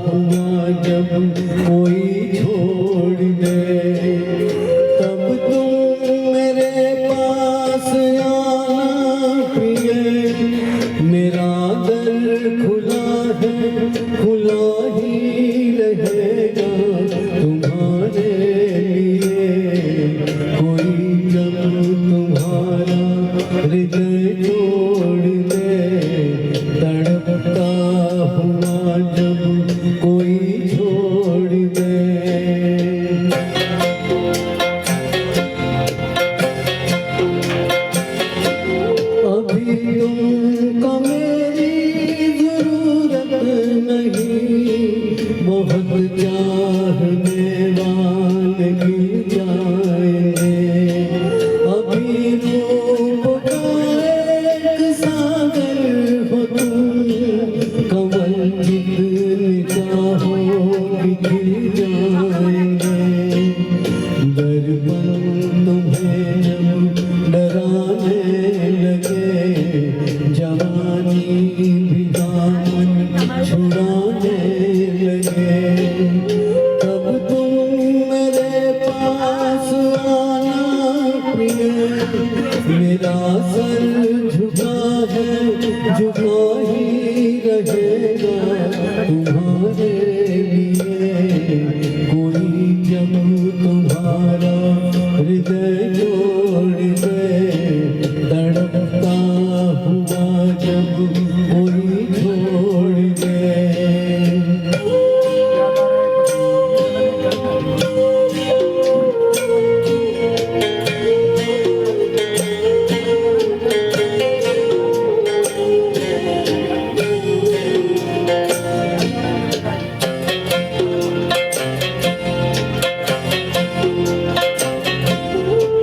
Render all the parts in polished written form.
हुआ जब कोई छोड़ दे, तब तुम मेरे पास आना प्रिय। मेरा दर खुला है, खुला ही रहेगा तुम्हारे लिए। कोई जब तुम्हारा हृदय तोड़ दे, तड़पता हुआ जब कोई छोड़ दे। अभी तुमको मेरी जरूरत नहीं, बहुत चाहने वाले गिर जाएंगे। अभी रूप का एक सागर हो तुम, कमल जितने चाहो बिखर जाएंगे। दर्पण तुम्हें जब डराने लगे, जवानी भी दामन छुड़ाने लगे, तब तुम मेरे पास आना प्रिय। मेरा सर झुका है, झुका ही रहेगा तुम्हारे लिए। कोई जब तुम्हारा हृदय तोड़ दे, तड़पता हुआ जब कोई छोड़ दे।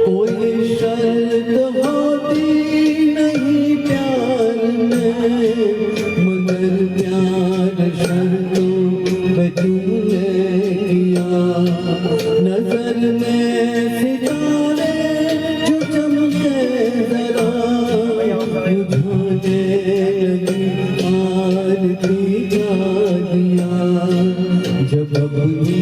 कोई शर्त होती नहीं प्यार में, मगर प्यार शर्तों पे तुमने किया। नजर में सितारे जो चमके जरा, बुझाने लगी आरती का दिया। जब अपनी